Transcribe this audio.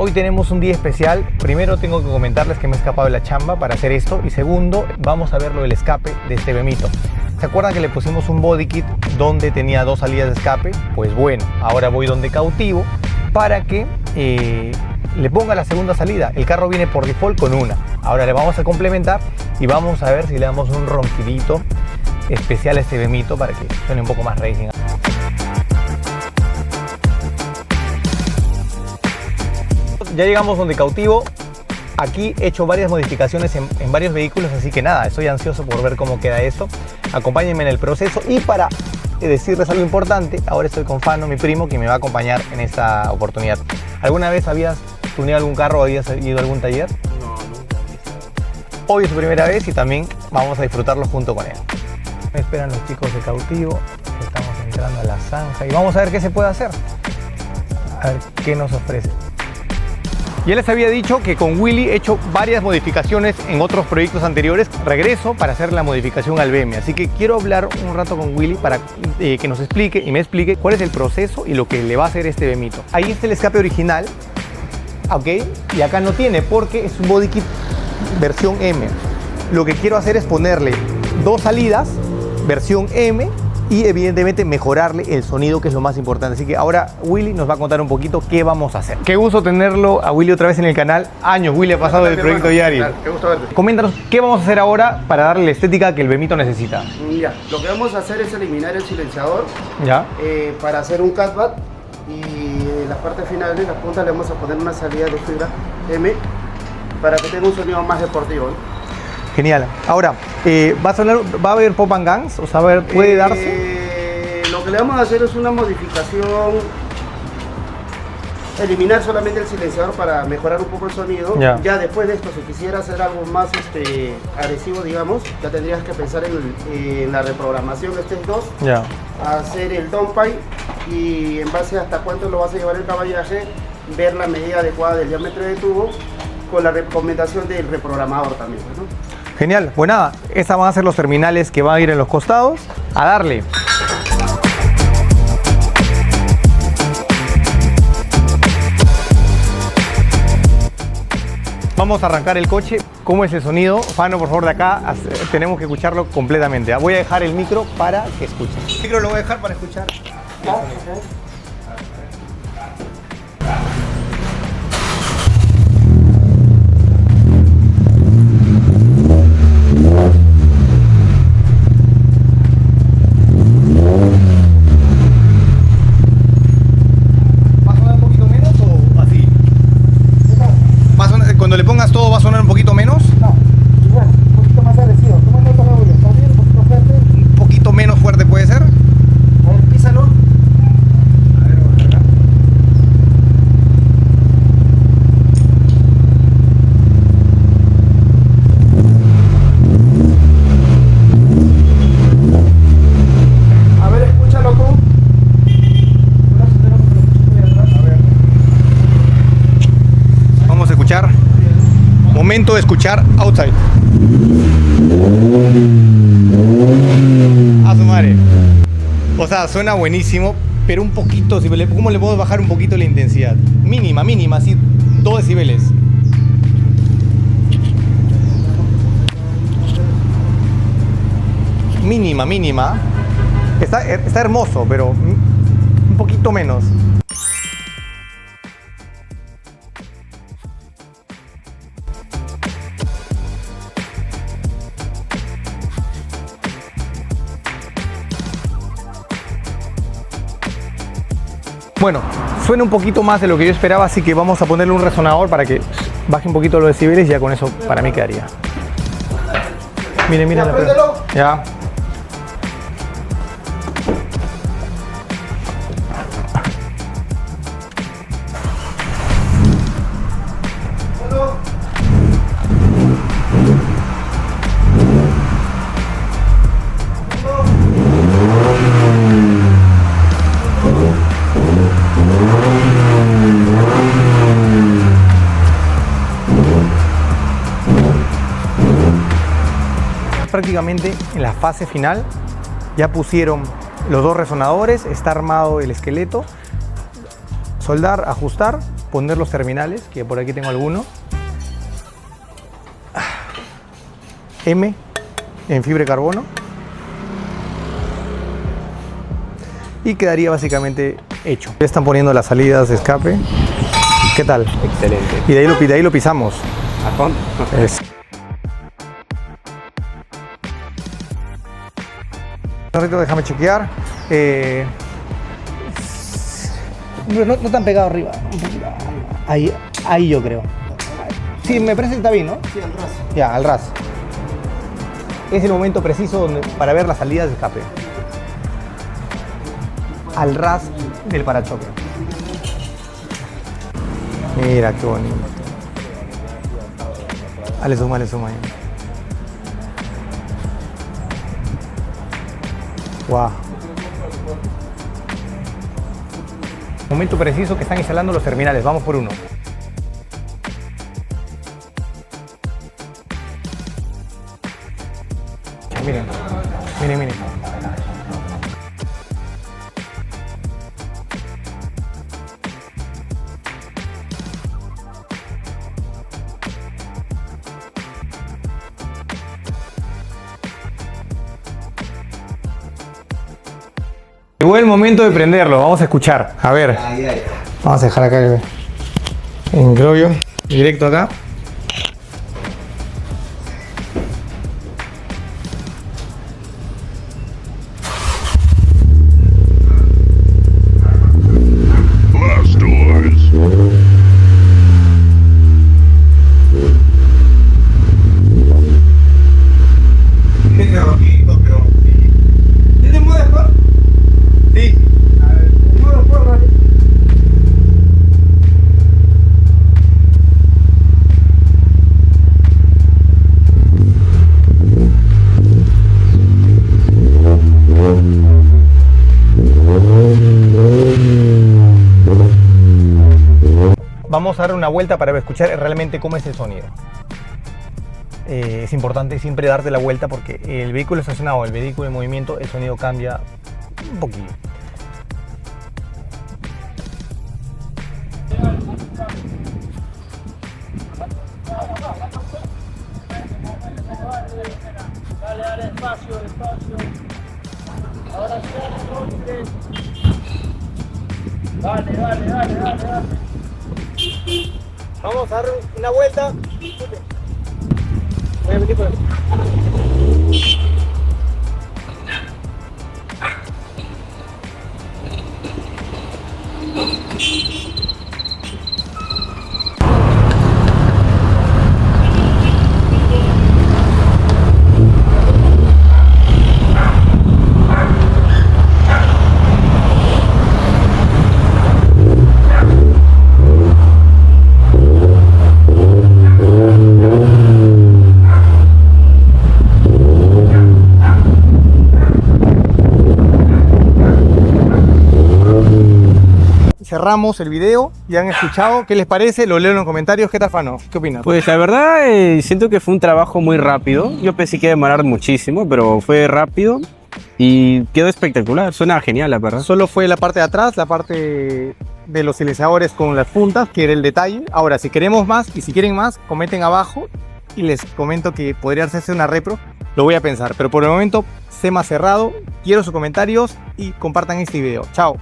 Hoy tenemos un día especial. Primero tengo que comentarles que me he escapado de la chamba para hacer esto. Y segundo, vamos a ver lo del escape de este Bemito. ¿Se acuerdan que le pusimos un body kit donde tenía 2 salidas de escape? Pues bueno, ahora voy donde Cautivo para que le ponga la segunda salida. El carro viene por default con una. Ahora le vamos a complementar y vamos a ver si le damos un ronquidito especial a este Bemito para que suene un poco más racing. Ya llegamos donde Cautivo. Aquí he hecho varias modificaciones en varios vehículos, así que nada, estoy ansioso por ver cómo queda eso. Acompáñenme en el proceso y para decirles algo importante, ahora estoy con Fano, mi primo, que me va a acompañar en esta oportunidad. ¿Alguna vez habías tuneado algún carro o habías ido a algún taller? No, nunca. Hoy es su primera vez y también vamos a disfrutarlo junto con él. Me esperan los chicos de Cautivo, estamos entrando a la zanja y vamos a ver qué se puede hacer. A ver qué nos ofrece. Ya les había dicho que con Willy he hecho varias modificaciones en otros proyectos anteriores. Regreso para hacer la modificación al BM, así que quiero hablar un rato con Willy para que nos explique y me explique cuál es el proceso y lo que le va a hacer este Bemito. Ahí está el escape original, ¿ok? Y acá no tiene porque es un body kit versión M. Lo que quiero hacer es ponerle 2 salidas, versión M, y evidentemente mejorarle el sonido, que es lo más importante. Así que ahora Willy nos va a contar un poquito qué vamos a hacer. Qué gusto tenerlo a Willy otra vez en el canal. Años Willy ha pasado del proyecto Yari. Claro, qué gusto verte. Coméntanos qué vamos a hacer ahora para darle la estética que el Bemito necesita. Ya, lo que vamos a hacer es eliminar el silenciador ¿Ya? para hacer un catback, y en las partes finales, en las puntas, le vamos a poner una salida de fibra M para que tenga un sonido más deportivo, ¿no? Genial. Ahora, ¿va a haber pop and guns? O sea, ¿puede darse? Lo que le vamos a hacer es una modificación, eliminar solamente el silenciador para mejorar un poco el sonido. Ya después de esto, si quisiera hacer algo más agresivo, digamos, ya tendrías que pensar en la reprogramación de estos dos, hacer el downpipe y en base a hasta cuánto lo vas a llevar el caballaje, ver la medida adecuada del diámetro de tubo con la recomendación del reprogramador también, ¿no? Genial. Pues nada, esas van a ser los terminales que van a ir en los costados. A darle. Vamos a arrancar el coche. ¿Cómo es el sonido? Fano, por favor, de acá tenemos que escucharlo completamente. Voy a dejar el micro para que escuchen. El micro lo voy a dejar para escuchar. Cuando le pongas todo, ¿va a sonar un poquito menos? No, igual, un poquito más agresivo. ¿Cómo notas la bulla? ¿Está bien? ¿Un poquito fuerte? Un poquito menos fuerte puede ser. A ver, písalo. A ver, vamos acá. A ver, escúchalo tú. A ver. Vamos a escuchar. Momento de escuchar outside. A su madre. O sea, suena buenísimo, pero un poquito, ¿cómo le puedo bajar un poquito la intensidad? Mínima, así, 2 decibeles. Mínima. Está hermoso, pero un poquito menos. Bueno, suena un poquito más de lo que yo esperaba, así que vamos a ponerle un resonador para que baje un poquito los decibeles y ya con eso para mí quedaría. Miren, Ya, préndelo. Ya. Prácticamente en la fase final ya pusieron los 2 resonadores, está armado el esqueleto, soldar, ajustar poner los terminales, que por aquí tengo alguno. M en fibra de carbono. Y quedaría básicamente hecho. Ya están poniendo las salidas de escape. ¿Qué tal? Excelente. Y de ahí lo pisamos. ¿A fondo? Un ratito, déjame chequear. No tan pegado arriba. Ahí yo creo. Sí, me parece que está bien, ¿no? Sí, al ras. Ya, al ras. Es el momento preciso para ver las salidas de escape. Al ras del parachoque. Mira qué bonito. Dale zoom ahí. Wow. Momento preciso que están instalando los terminales. Vamos por uno. Miren. Llegó el momento de prenderlo, vamos a escuchar. A ver, vamos a dejar acá en globio, directo acá. Vamos a dar una vuelta para escuchar realmente cómo es el sonido. Es importante siempre darte la vuelta porque el vehículo estacionado, el vehículo en movimiento, el sonido cambia un poquillo. Dale, despacio. Ahora sí, dale. Vamos a dar una vuelta. Voy a venir por aquí. Cerramos el video, ya han escuchado, ¿qué les parece? Lo leo en los comentarios. ¿Qué tal, Fano? ¿Qué opinas? Pues la verdad siento que fue un trabajo muy rápido. Yo pensé que iba a demorar muchísimo, pero fue rápido y quedó espectacular. Suena genial, la verdad. Solo fue la parte de atrás, la parte de los silenciadores con las puntas, que era el detalle. Ahora, si queremos más y si quieren más, comenten abajo y les comento que podría hacerse una repro. Lo voy a pensar, pero por el momento, SEMA cerrado. Quiero sus comentarios y compartan este video. Chao.